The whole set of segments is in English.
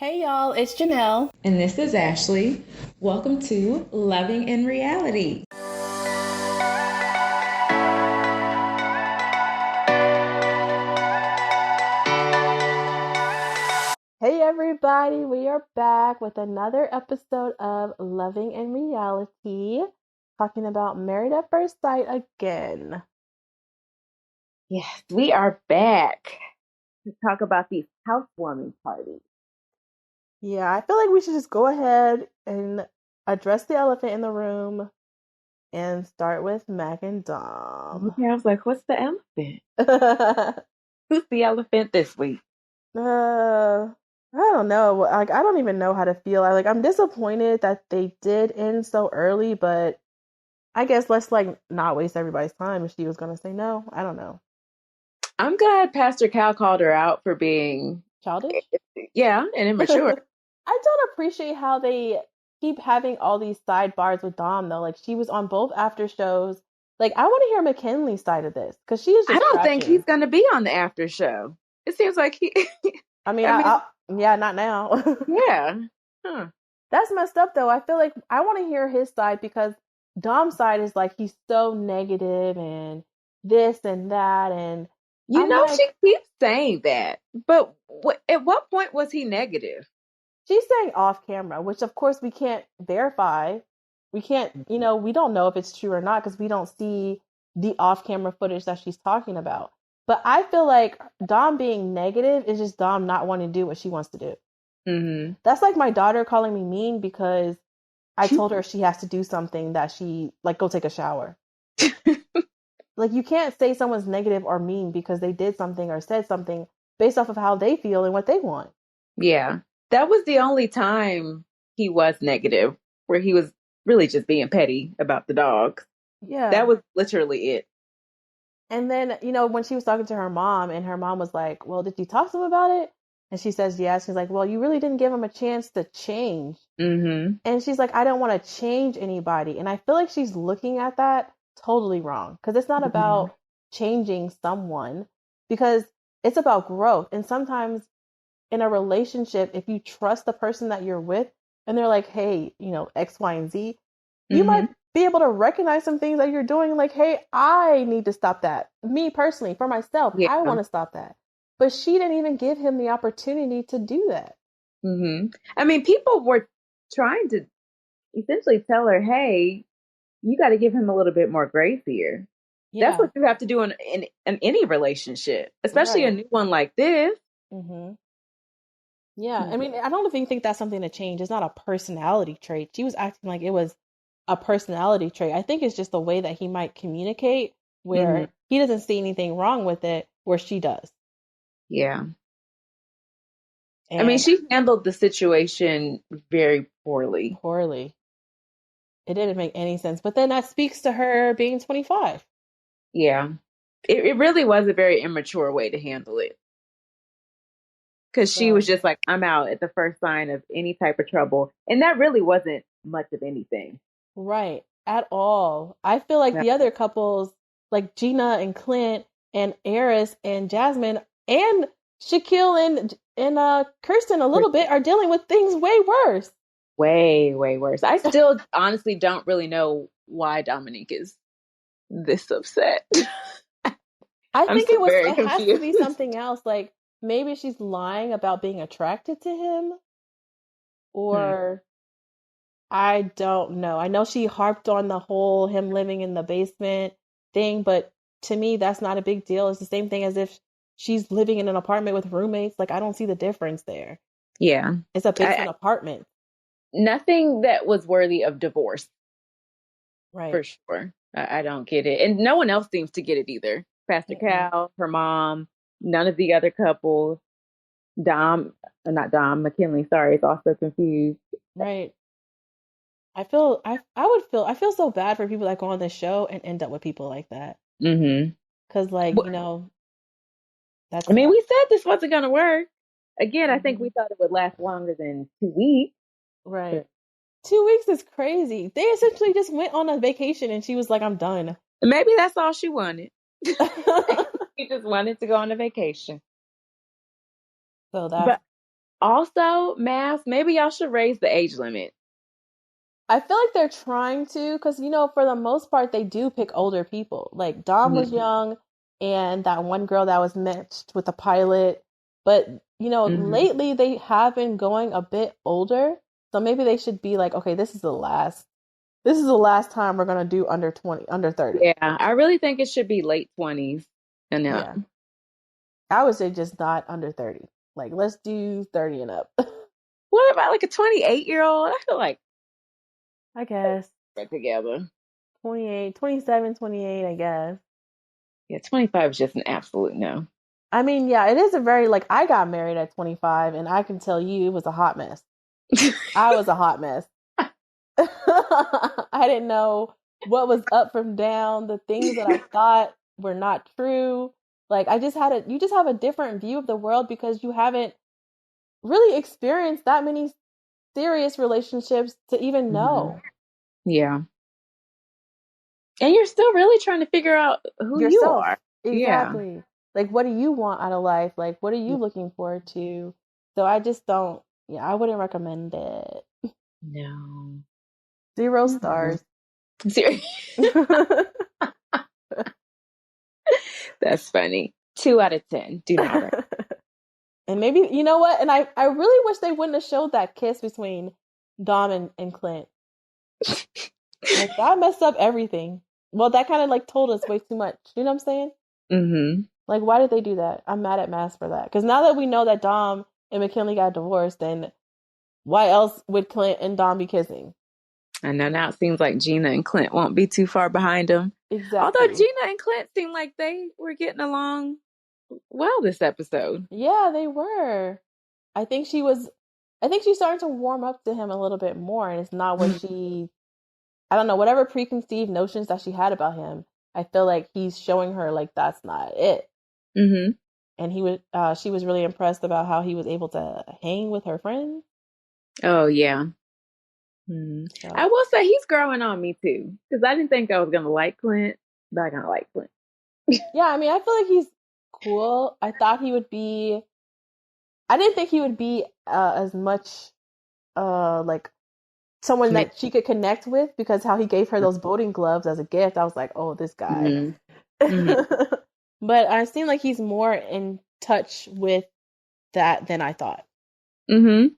Hey y'all, it's Janelle. And this is Ashley. Welcome to Loving in Reality. Hey everybody, we are back with another episode of Loving in Reality, talking about Married at First Sight again. Yes, we are back to talk about these housewarming parties. Yeah, I feel like we should just go ahead and address the elephant in the room and start with Mac and Dom. Okay, I was like, what's the elephant? Who's the elephant this week? I don't know. Like, I don't even know how to feel. I'm disappointed that they did end so early, but I guess let's not waste everybody's time if she was gonna say no. I don't know. I'm glad Pastor Cal called her out for being, Childish? yeah, and immature. I don't appreciate how they keep having all these sidebars with Dom though. Like she was on both after shows. Like I want to hear McKinley's side of this because she is I just don't think trashing. he's going to be on the after show. It seems like he, I mean, I mean, yeah, not now. yeah. Huh. That's messed up though. I feel like I want to hear his side because Dom's side is like he's so negative and this and that and You I'm know, she like keeps saying that, but at what point was he negative? she's saying off camera, which of course we can't verify. We can't, we don't know if it's true or not because we don't see the off camera footage that she's talking about. But I feel like Dom being negative is just Dom not wanting to do what she wants to do. Mm-hmm. That's like my daughter calling me mean because I told her she has to do something that she like go take a shower. Like you can't say someone's negative or mean because they did something or said something based off of how they feel and what they want. Yeah. That was the only time he was negative, where he was really just being petty about the dog. That Yeah. was literally it. And then, when she was talking to her mom and her mom was like, "Well, did you talk to him about it?" And she says, "Yes." She's like, "Well, you really didn't give him a chance to change." Mm-hmm. And she's like, "I don't want to change anybody." And I feel like she's looking at that totally wrong because it's not Mm-hmm. about changing someone because it's about growth. And sometimes in a relationship, if you trust the person that you're with and they're like, hey, X, Y, and Z, you might Mm-hmm. be able to recognize some things that you're doing like, hey, I need to stop that. Me personally, for myself, I Yeah. want to stop that. But she didn't even give him the opportunity to do that. Mm-hmm. I mean, people were trying to essentially tell her, hey, you got to give him a little bit more grace here. That's Yeah, what you have to do in any relationship, especially a right. new one like this. hmm Yeah, I mean, I don't even think that's something to change. It's not a personality trait. She was acting like it was a personality trait. I think it's just the way that he might communicate Mm-hmm. where he doesn't see anything wrong with it, where she does. Yeah. I mean, And she handled the situation very poorly. poorly. It didn't make any sense. But then that speaks to her being 25. Yeah. It really was a very immature way to handle it. Because she was So, just like, I'm out at the first sign of any type of trouble. And that really wasn't much of anything. right, at all. I feel like Yeah. the other couples, like Gina and Clint and Eris and Jasmine and Shaquille and Kirsten a little bit are dealing with things way worse. Way, way worse. I still honestly don't really know why Dominique is this upset. I I'm think still very it has to confused. be something else. Like maybe she's lying about being attracted to him, Hmm. or I don't know. I know she harped on the whole him living in the basement thing, but to me, that's not a big deal. It's the same thing as if she's living in an apartment with roommates. Like, I don't see the difference there. Yeah. It's a I, basement apartment. nothing that was worthy of divorce, for Right. sure. I don't get it. And no one else seems to get it either. Pastor Mm-mm. Cal, her mom, none of the other couples. Dom, not Dom, McKinley, sorry, is also confused. Right. I feel so bad for people that go on this show and end up with people like that. Hmm. Cause I that's mean, sad. we said this wasn't going to work. Again, I think we hmm thought it would last longer than 2 weeks. Right. But 2 weeks is crazy. They essentially just went on a vacation and she was like, I'm done. maybe that's all she wanted. She just wanted to go on a vacation. So that's But Also, MAFS, maybe y'all should raise the age limit. I feel like they're trying to, because for the most part, they do pick older people. Like Dom was Mm-hmm. young, and that one girl that was matched with the pilot. But Mm-hmm. lately they have been going a bit older, so maybe they should be like, okay, this is the last. This is the last time we're gonna do under 20, under 30. Yeah, I really think it should be late 20s and up. Yeah, I would say just not under 30. Like let's do 30 and up. What about like a 28-year-old? I feel like I guess they're together. 28, 27, 28. I guess. Yeah, 25 is just an absolute no. I mean, yeah, it is a very like I got married at 25 and I can tell you it was a hot mess. I was a hot mess. I didn't know what was up from down, the things that I thought were not true. Like you just have a different view of the world because you haven't really experienced that many serious relationships to even Hmm. know Yeah. And you're still really trying to figure out who you yourself. are. Yeah. Exactly. Like what do you want out of life? Like what are you looking forward to? So I just don't, yeah, I wouldn't recommend it. No. 0 No. stars. That's funny. 2 out of 10. Do not recommend. And maybe you know what? And I really wish they wouldn't have showed that kiss between Dom and Clint. Like that messed up everything. Well, that kind of like told us way too much. You know what I'm saying? Mm-hmm. Like, why did they do that? I'm mad at Mass for that. Because now that we know that Dom and McKinley got divorced, then why else would Clint and Dom be kissing? I know now it seems like Gina and Clint won't be too far behind them. Although Exactly. Gina and Clint seem like they were getting along well this episode. Yeah, they were. I think she was. I think she's starting to warm up to him a little bit more, and it's not what she. I don't know, whatever preconceived notions that she had about him. I feel like he's showing her like that's not it. Mm-hmm. And she was really impressed about how he was able to hang with her friends. Oh, yeah. Mm. I So will say he's growing on me too. Because I didn't think I was going to like Clint, but I kind of like Clint. yeah, I mean, I feel like he's cool. I thought he would be. I didn't think he would be as much like someone Commit. that she could connect with because how he gave her those boating gloves as a gift. I was like, oh, this guy. Mm-hmm. Mm-hmm. But I seem like he's more in touch with that than I thought. Mm-hmm.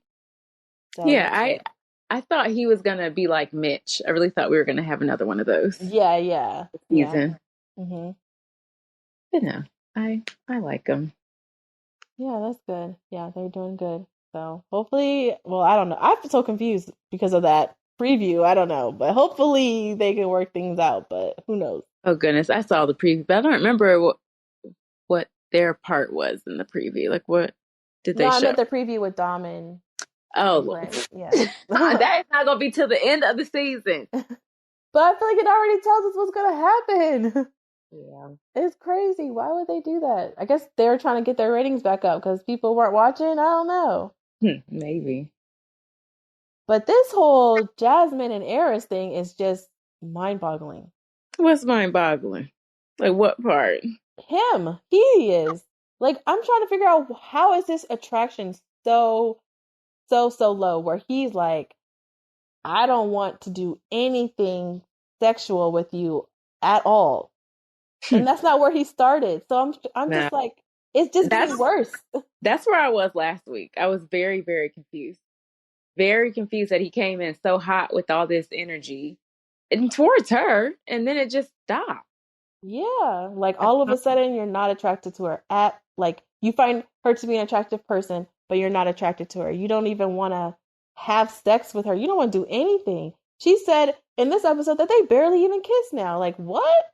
So Yeah, that's good. I thought he was going to be like Mitch. I really thought we were going to have another one of those Yeah, yeah, this yeah. season. hmm But no, I like him. Yeah, that's good. Yeah, they're doing good. So hopefully, well, I don't know. I'm so confused because of that preview. I don't know, but hopefully they can work things out. But who knows? Oh goodness, I saw the preview, but I don't remember what their part was in the preview. Like, what did No, they I show? meant the preview with Dom and Oh, Clint. Yeah. that is not gonna be till the end of the season. But I feel like it already tells us what's gonna happen. Yeah. It's crazy. Why would they do that? I guess they were trying to get their ratings back up because people weren't watching. I don't know. Maybe. But this whole Jasmine and Eris thing is just mind boggling. What's mind-boggling? Like what part? Him, he is. Like, I'm trying to figure out how is this attraction so low where he's like, I don't want to do anything sexual with you at all. And that's not where he started. So I'm No, just like, it's just getting that's worse. that's where I was last week. I was very, very confused. Very confused that he came in so hot with all this energy and towards her, and then it just stopped. Yeah, like all of a sudden you're not attracted to her at like you find her to be an attractive person, but you're not attracted to her. You don't even want to have sex with her. You don't want to do anything. She said in this episode that they barely even kiss now. Like what?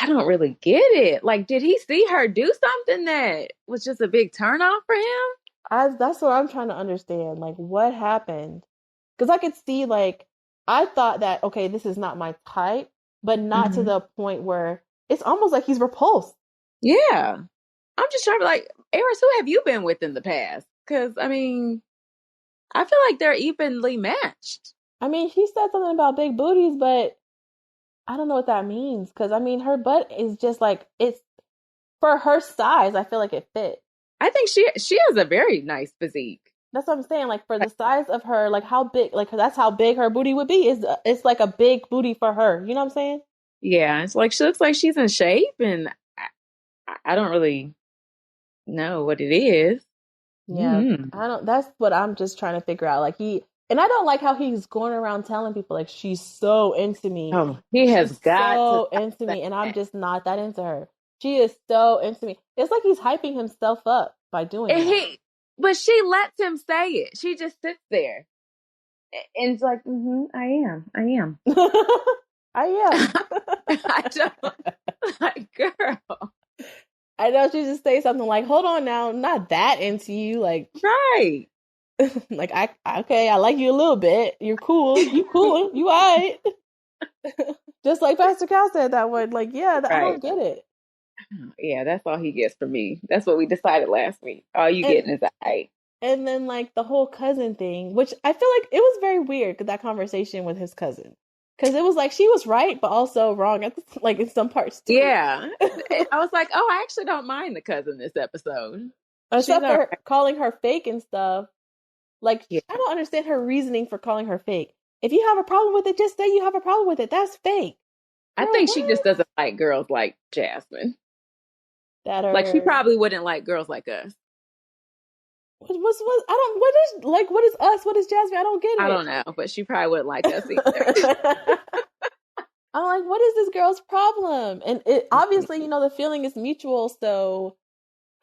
I don't really get it. Like, did he see her do something that was just a big turnoff for him? That's what I'm trying to understand. Like what happened? Because I could see like I thought that okay, this is not my type, but not to Hmm. the point where it's almost like he's repulsed. Yeah. I'm just trying to be like, Eris, who have you been with in the past? Because, I mean, I feel like they're evenly matched. I mean, she said something about big booties, but I don't know what that means because I mean her butt is just like it's for her size. I feel like it fit. I think she has a very nice physique. That's what I'm saying. Like for the size of her, like how big, like that's how big her booty would be. Is it's like a big booty for her. You know what I'm saying? Yeah, it's like she looks like she's in shape, and I don't really know what it is. Yeah, Mm. I don't. That's what I'm just trying to figure out. Like and I don't like how he's going around telling people like she's so into me. Oh, he has She's got to so stop into saying me, and I'm that. just not that into her. She is so into me. It's like he's hyping himself up by doing And that. but she lets him say it. She just sits there and it's like, I am. I am. I don't like, girl. I know she just say something like, "Hold on now, I'm not that into you." Like, Right. like okay, I like you a little bit. You're cool. You cool. You alright. Just like Pastor Cal said that one. Like, yeah, I Right. don't get it. Yeah, that's all he gets from me. That's what we decided last week. All you And getting is I. and then like the whole cousin thing, which I feel like it was very weird that conversation with his cousin, because it was like she was right but also wrong at like in some parts too. Yeah. I was like, oh, I actually don't mind the cousin this episode. She's Except all for right. calling her fake and stuff. Like Yeah. I don't understand her reasoning for calling her fake. If you have a problem with it, just say you have a problem with it. That's fake, I girl. think she just What? doesn't like girls like Jasmine. That Like she are probably wouldn't like girls like us. what I don't what is like what is us? What is Jasmine? I don't get I it. don't know, but she probably wouldn't like us either. I'm like, what is this girl's problem? And it obviously, the feeling is mutual. So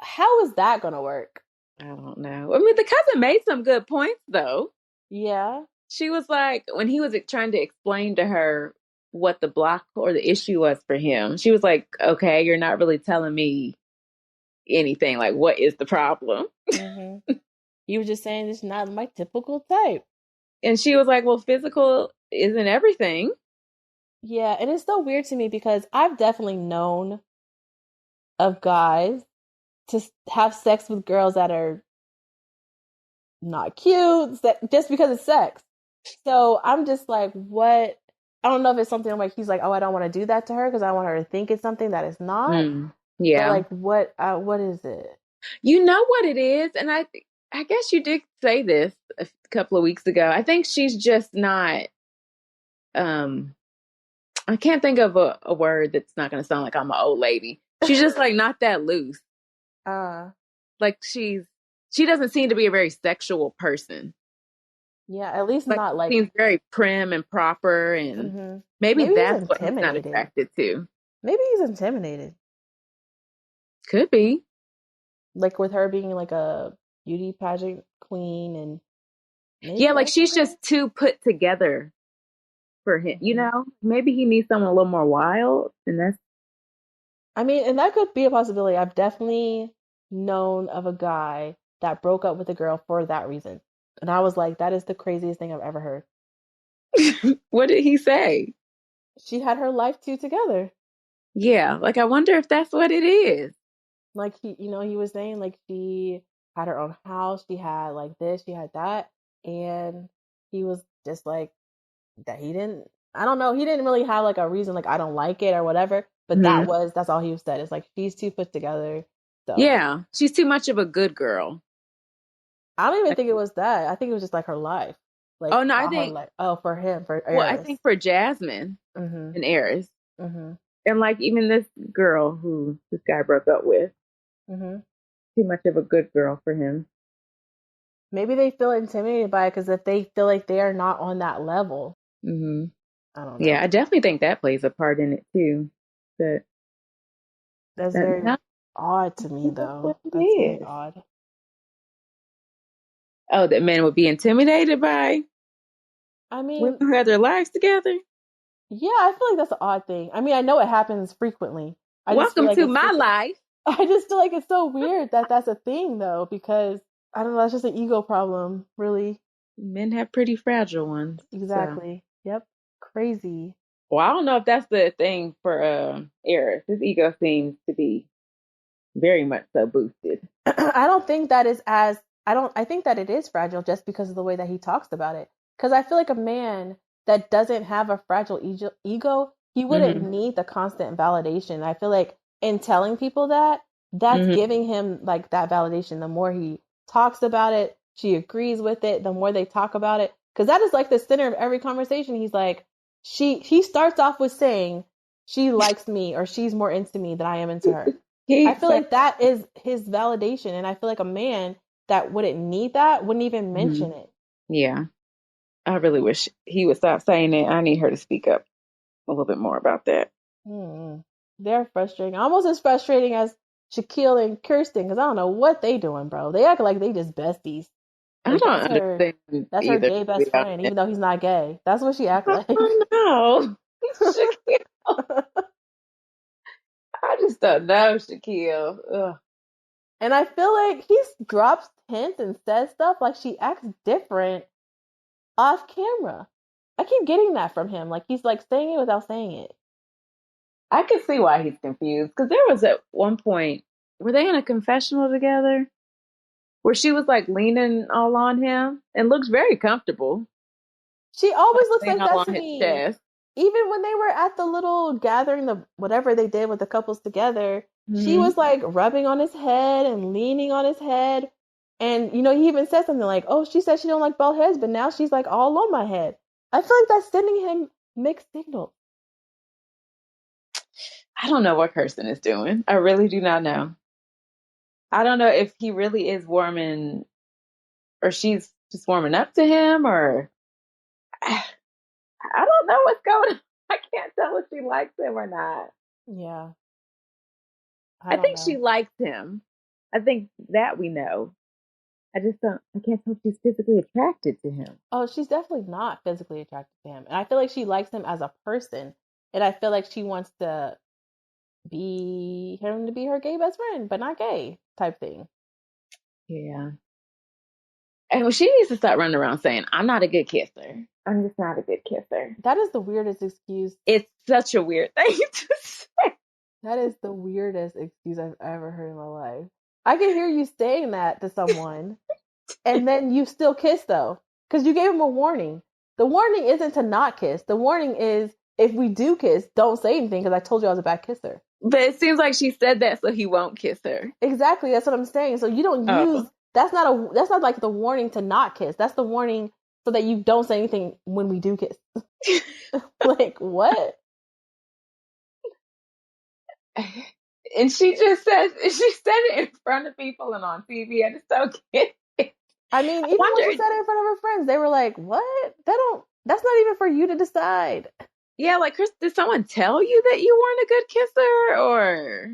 how is that gonna work? I don't know. I mean, the cousin made some good points though. Yeah. She was like, when he was trying to explain to her what the block or the issue was for him, she was like, okay, you're not really telling me anything. Like, what is the problem? Mm-hmm. You were just saying it's not my typical type. And she was like, well, physical isn't everything. Yeah, and it's so weird to me because I've definitely known of guys to have sex with girls that are not cute, that just because it's sex. So I'm just like, what? I don't know if it's something like he's like, oh, I don't want to do that to her because I want her to think it's something that it's not. But Yeah. like, what is it? You know what it is? And I guess you did say this a couple of weeks ago. I think she's just not, um, I can't think of a word that's not going to sound like I'm an old lady. She's just like not that loose. Uh, Like she doesn't seem to be a very sexual person. yeah, at least Like not she like. seems very prim and proper, and Mm-hmm. maybe Maybe he's that's what he's not intimidated. attracted to. Maybe he's intimidated, Could be. like with her being like a beauty pageant queen, and maybe Yeah, like that's she's what just too put together for him. it You is. know, maybe he needs someone a little more wild, and that's I mean, and that could be a possibility. I've definitely known of a guy that broke up with a girl for that reason. And I was like, that is the craziest thing I've ever heard. what did he say? She had her life two together. Yeah, like I wonder if that's what it is. Like he was saying like she had her own house, she had like this, she had that, and he was just like that he didn't I don't know, he didn't really have like a reason like I don't like it or whatever, but Mhm. that's all he said. It's like she's too put together. So Yeah, she's too much of a good girl. I don't even think it was that. I think it was just like her life, like Oh no, I all her think. life. Oh, for him, for Well, I Eris. think for Jasmine Mhm. and Eris, Mhm. and like even this girl who this guy broke up with, Mhm. too much of a good girl for him. Maybe they feel intimidated by it because if they feel like they are not on that level, Hmm. I don't Yeah, know. I definitely think that plays a part in it too. But That's that very not odd to me, that's what though. it That's very is. odd. Oh, that men would be intimidated by I women mean, who have their lives together. yeah, I feel like that's an odd thing. I mean, I know it happens frequently. I just feel Welcome like to it's my just, life. I just feel like it's so weird that that's a thing, though, because I don't know, that's just an ego problem, really. Men have pretty fragile ones. So, Exactly. Yep. Crazy. well, I don't know if that's the thing for Eris. His ego seems to be very much so boosted. I don't think that is as I think that it is fragile just because of the way that he talks about it. Because I feel like a man that doesn't have a fragile ego, he wouldn't Hmm. need the constant validation. I feel like in telling people that that's Hmm. giving him like that validation. The more he talks about it, she agrees with it, the more they talk about it. Because that is like the center of every conversation. He's like, he starts off with saying, she likes me or she's more into me than I am into her. I Keep feel saying, like that is his validation. And I feel like a man that wouldn't need that wouldn't even hmm, mention it. yeah, I really wish he would stop saying it. I need her to speak up a little bit more about that. Hmm. They're frustrating. Almost as frustrating as Shaquille and Kirsten, because I don't know what they doing, bro. They act like they just besties. I Like don't understand that's her either. gay To be best friend, honest. even though he's not gay. That's what she act I like. don't know. Shaquille. I just don't know, Shaquille. Ugh. And I feel like he drops hints and says stuff like she acts different off camera. I keep getting that from him. Like he's like saying it without saying it. I can see why he's confused because there was at one point, were they in a confessional together where she was like leaning all on him and looks very comfortable, She like always looks leaning like all that on to his me. chest. Even when they were at the little gathering, the whatever they did with the couples together, she Hmm. was like rubbing on his head and leaning on his head. And he even said something like, "Oh, she said she don't like bald heads, but now she's like all on my head." I feel like that's sending him mixed signals. I don't know what Kirsten is doing. I really do not know. I don't know if he really is warming or she's just warming up to him or I don't know what's going on. I can't tell if she likes him or not. Yeah, I I don't think she know. likes him. I think that we know. I just don't, I can't tell if she's physically attracted to him. Oh, she's definitely not physically attracted to him, and I feel like she likes him as a person, and I feel like she wants to be him to be her gay best friend, but not gay type thing. Yeah. And well, she needs to stop running around saying, I'm not a good kisser. I'm just not a good kisser. That is the weirdest excuse. It's such a weird thing to say. That is the weirdest excuse I've ever heard in my life. I can hear you saying that to someone, and then you still kiss though, because you gave him a warning. The warning isn't to not kiss. The warning is if we do kiss, don't say anything because I told you I was a bad kisser. But it seems like she said that so he won't kiss her. Exactly, that's what I'm saying. So you don't use Oh. that's not like the warning to not kiss. That's the warning so that you don't say anything when we do kiss. Like what? And she said it in front of people and on TV. I just don't get it. I mean, I even when she wondered, said it in front of her friends, they were like, "What? That's not even for you to decide." yeah, like Chris, did someone tell you that you weren't a good kisser or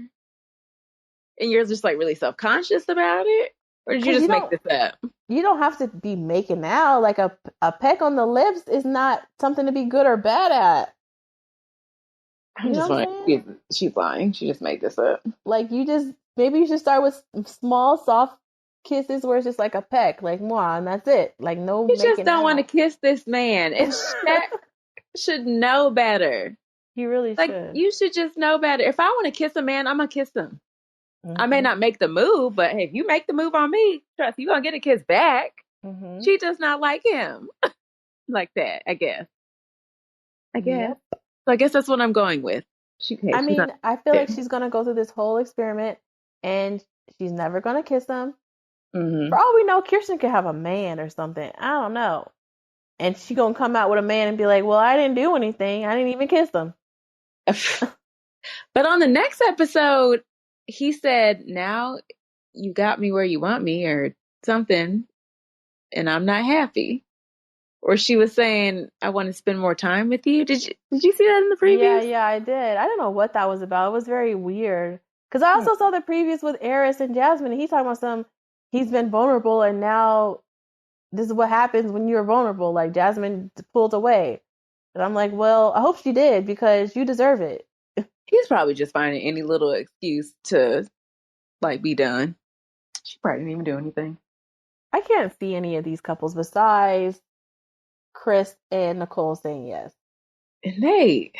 and you're just like really self-conscious about it? Or did you Cuz just make this up? you don't have to be making out like a peck on the lips is not something to be good or bad at. I'm You know just what I'm wondering, saying? she's lying. She just made this up. Like maybe you should start with small soft kisses where it's just like a peck, like moi, and that's it. Like no You just making don't want to out. kiss this man. And Shaq should know better. He really Like, should. you should just know better. If I want to kiss a man, I'm going to kiss him. I may Mhm. not make the move, but hey, if you make the move on me, trust you're going to get a kiss back. Mhm. She does not like him like that, I guess. I guess. Yep. So I guess that's what I'm going with. I She's not. mean, I feel like she's gonna go through this whole experiment, and she's never gonna kiss him. Mm-hmm. For all we know, Kirsten could have a man or something. I don't know. And she gonna come out with a man and be like, "Well, I didn't do anything. I didn't even kiss him." But on the next episode, he said, now you got me where you want me or something, and I'm not happy. Or she was saying, I want to spend more time with you. Did you see that in the Yeah, previews? yeah, I did. I don't know what that was about. It was very weird. Because I Hmm. also saw the previews with Eris and Jasmine, and he's talking about he's been vulnerable, and now this is what happens when you're vulnerable. Like Jasmine pulled away, and I'm like, well, I hope she did because you deserve it. He's probably just finding any little excuse to like be done. She probably didn't even do anything. I can't see any of these couples besides Chris and Nicole saying yes. And they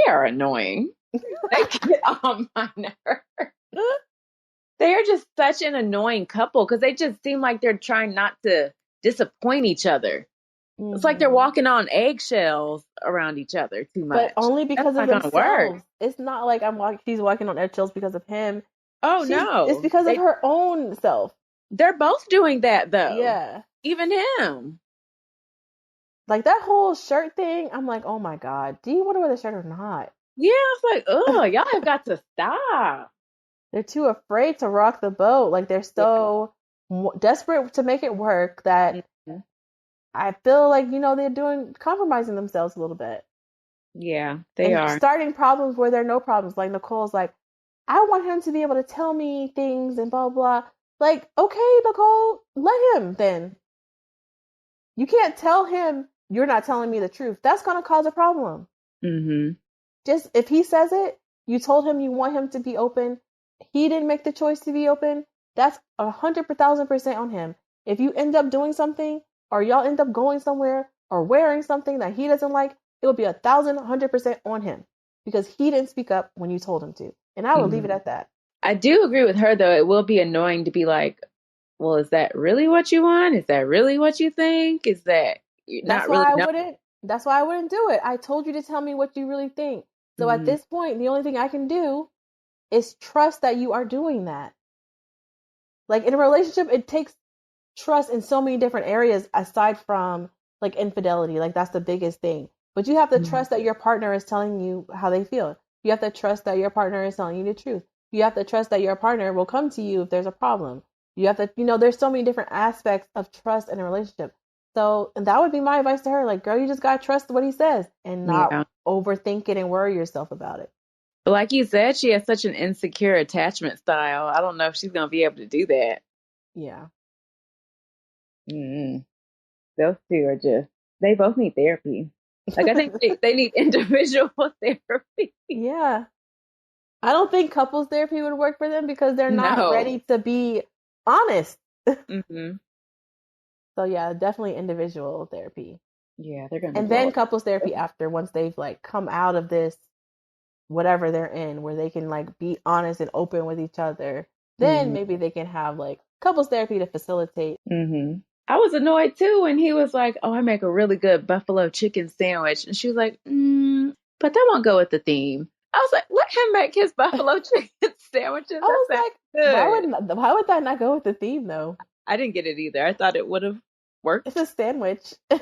are annoying. They get on my nerves. They are just such an annoying couple because they just seem like they're trying not to disappoint each other. It's like they're Hmm. walking on eggshells around each other too But much. only That's because of not going to work. themselves. It's not like she's walking on eggshells because of him. Oh It's no. because of her own self. They're both doing that though. Yeah. Even him. Like that whole shirt thing, I'm like, oh my God, do you want to wear the shirt or not? Yeah, it's like, oh, y'all have got to stop. They're too afraid to rock the boat. Like they're Yeah. so desperate to make it work that Mm-hmm. I feel like, they're compromising themselves a little bit Yeah, they and are. starting problems where there are no problems. Like Nicole's like, I want him to be able to tell me things and blah, blah. Like, okay, Nicole, let him then. You can't tell him you're not telling me the truth. That's going to cause a problem. Mm-hmm. Just if he says it, you told him you want him to be open. He didn't make the choice to be open. That's 100,000% on him. If you end up doing something or y'all end up going somewhere or wearing something that he doesn't like, it will be 1,100% on him because he didn't speak up when you told him to. And I will leave it at that. I do agree with her, though. It will be annoying to be like, well, is that really what you want? Is that really what you think? Is that you're That's not why really I know? wouldn't. That's why I wouldn't do it. I told you to tell me what you really think. So at Mm-hmm. this point, the only thing I can do is trust that you are doing that. Like in a relationship, it takes trust in so many different areas aside from like infidelity. Like that's the biggest thing. But you have to trust that your partner is telling you how they feel. You have to trust that your partner is telling you the truth. You have to trust that your partner will come to you if there's a problem. You have to, there's so many different aspects of trust in a relationship. So, and that would be my advice to her. Like, girl, you just gotta trust what he says and not Yeah. overthink it and worry yourself about it. But like you said, she has such an insecure attachment style. I don't know if she's going to be able to do that. Yeah. Mm-hmm. Those two are just, they both need therapy. Like, I think they need individual therapy. Yeah. I don't think couples therapy would work for them because they're not No. ready to be honest. Mm-hmm. So yeah, definitely individual therapy. Yeah, they're going to And blow then it. couples therapy after once they've like come out of this whatever they're in where they can like be honest and open with each other. Then Mm-hmm. maybe they can have like couples therapy to facilitate. Mm-hmm. I was annoyed too when he was like, "Oh, I make a really good buffalo chicken sandwich," and she was like, "But that won't go with the theme." I was like, "Let him make his buffalo chicken sandwiches. I That was sounds like, good." why would that not go with the theme though? I didn't get it either. I thought it would have It's worked. a sandwich. I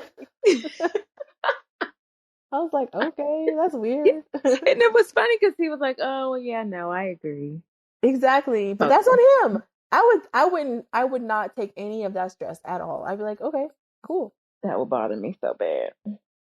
was like, okay, that's Yeah. weird. And it was funny because he was like, "Oh, well, yeah, no, I agree." Exactly. But that's Okay. on him. I would not take any of that stress at all. I'd be like, okay, cool. That would bother me so bad.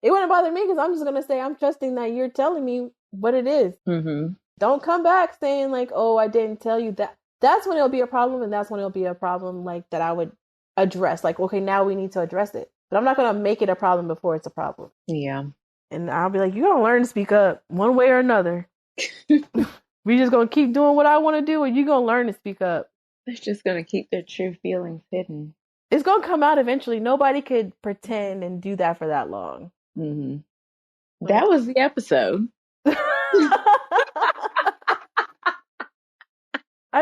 It wouldn't bother me because I'm just gonna say I'm trusting that you're telling me what it is. Mm-hmm. Don't come back saying like, oh, I didn't tell you that. That's when it'll be a problem, and that's when it'll be a problem like that I would address. Like, okay, now we need to address it. But I'm not gonna make it a problem before it's a problem. Yeah. And I'll be like, you're gonna learn to speak up one way or another. We just gonna keep doing what I want to do, and you're gonna learn to speak up. They're just going to keep their true feelings hidden. It's gonna come out eventually. Nobody could pretend and do that for that long. Mm-hmm. Like, That was the episode. I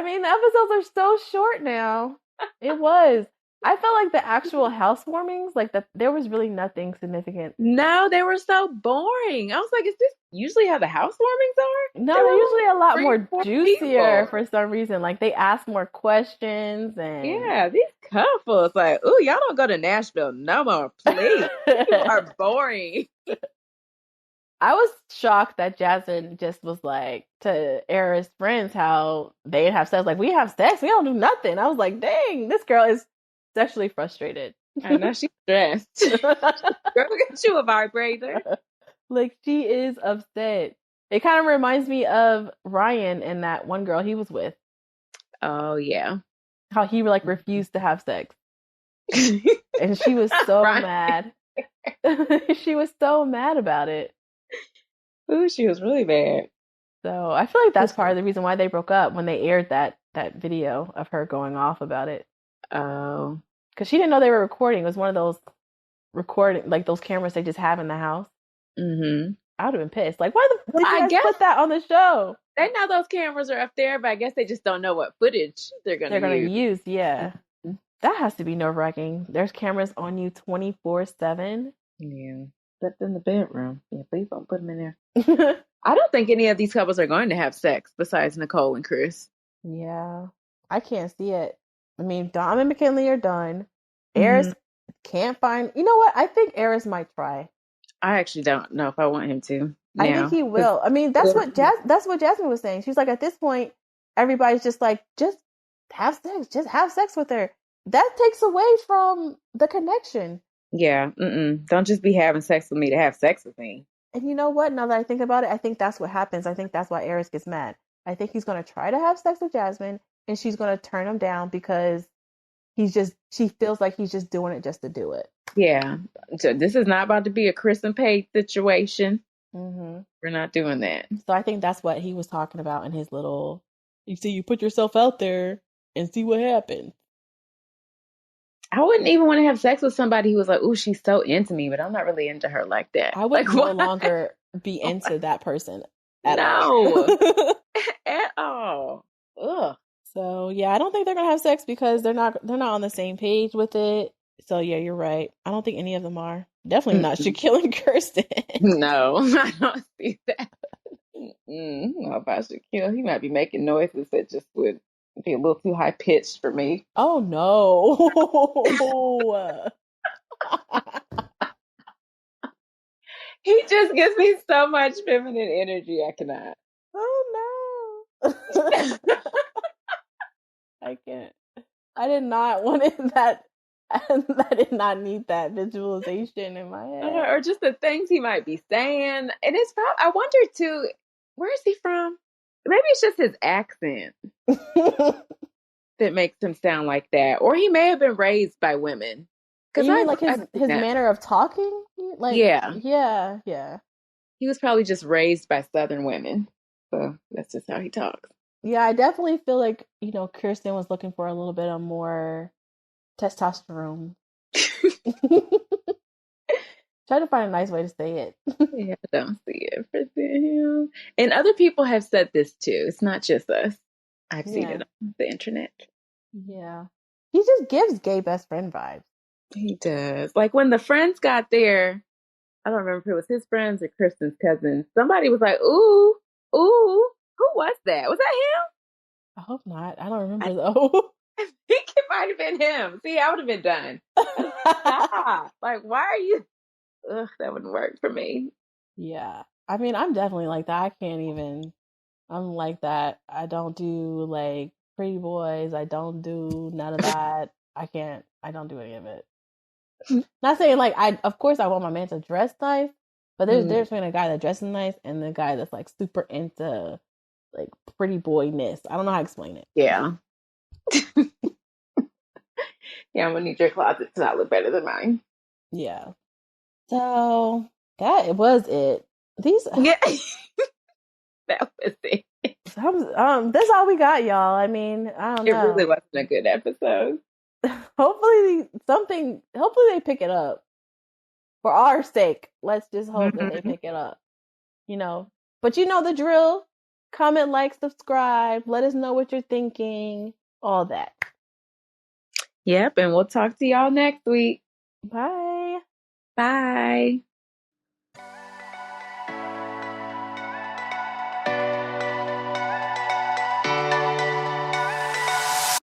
mean, the episodes are so short now. It was. I felt like the actual housewarmings, like there was really nothing significant. No, they were so boring. I was like, is this usually how the housewarmings are? No, There they're were usually a lot three, more four juicier people. for some reason. Like they ask more questions and Yeah, these couples, like, ooh, y'all don't go to Nashville no more, please. You are boring. I was shocked that Jasmine just was like to Era's friends how they have sex. Like, we have sex, we don't do nothing. I was like, dang, this girl is sexually frustrated. I know she's stressed. Girl, get you a vibrator. Like, she is upset. It kind of reminds me of Ryan and that one girl he was with. Oh, yeah. How he like refused to have sex. And she was so Right. mad. She was so mad about it. Ooh, she was really bad. So I feel like that's part of the reason why they broke up when they aired that video of her going off about it. Oh. Because she didn't know they were recording. It was one of those recording, like those cameras they just have in the house. Mm-hmm. I would have been pissed. Like, why the did you I guys guess put that on the show? they know those cameras are up there, but I guess they just don't know what footage they're going to use. Yeah. Mm-hmm. That has to be nerve wracking. There's cameras on you 24/7. Yeah. But in the bedroom. Yeah, please don't put them in there. I don't think any of these couples are going to have sex besides Nicole and Chris. Yeah. I can't see it. I mean, Dom and McKinley are done. Hmm. Eris can't find. You know what? I think Eris might try. I actually don't know if I want him to I think now. he 'Cause- will. I mean, that's what Jasmine was saying. She's like, at this point, everybody's just like, just have sex with her. That takes away from the connection. yeah, mm-mm. Don't just be having sex with me to have sex with me. And you know what? Now that I think about it, I think that's what happens. I think that's why Eris gets mad. I think he's gonna try to have sex with Jasmine, and she's gonna turn him down because she feels like he's just doing it just to do it. Yeah. So this is not about to be a Chris and Paige situation. Hmm. We're not doing that. So I think that's what he was talking about in his little. You see, you put yourself out there and see what happens. I wouldn't even want to have sex with somebody who was like, "Ooh, she's so into me," but I'm not really into her like that. I would Like, no what? longer be into that person at all. No, at all. Ugh. So yeah, I don't think they're gonna have sex because they're not on the same page with it. So yeah, you're right. I don't think any of them are. Definitely not Mm-mm. Shaquille and Kirsten. No, I don't see that. No, about Shaquille, he might be making noises that just would be a little too high pitched for me. Oh no. He just gives me so much feminine energy. I cannot. Oh no. I can't. I did not want it that I did not need that visualization in my head. Or just the things he might be saying. And it's probably, I wonder too, where is he from? Maybe it's just his accent that makes him sound like that. Or he may have been raised by women. Because You mean like I've seen his that. manner of talking? Like Yeah. yeah, yeah. He was probably just raised by Southern women. So that's just how he talks. Yeah, I definitely feel like, Kirsten was looking for a little bit of more testosterone. Try to find a nice way to say it. Yeah, I don't see it for him. And other people have said this too. It's not just us. I've seen Yeah. it on the internet. Yeah. He just gives gay best friend vibes. He does. Like when the friends got there, I don't remember if it was his friends or Kristen's cousins. Somebody was like, "Ooh, ooh, who was that? Was that I hope not. I don't him?" remember though. I think it might have been him. See, I would have been done. Stop. Like, why are you? Ugh, that wouldn't work for me. Yeah. I mean, I'm definitely like that. I can't even. I'm like that. I don't do like pretty boys. I don't do none of that. I can't. I don't do any of it. Not saying like of course I want my man to dress nice, but there's a Mm, difference between a guy that dresses nice and the guy that's like super into like pretty boyness. I don't know how to explain it. yeah. Yeah, I'm gonna need your closet to not look better than mine. Yeah. So that was it. These Yeah. That was it. that's all we got, y'all. I mean, I don't It really know. wasn't a good episode. Hopefully they pick it up. For our sake, let's just hope that they Mhm. pick it up. You know. But you know the drill. Comment, like, subscribe. Let us know what you're thinking. All that. Yep, and we'll talk to y'all next week. Bye. Bye.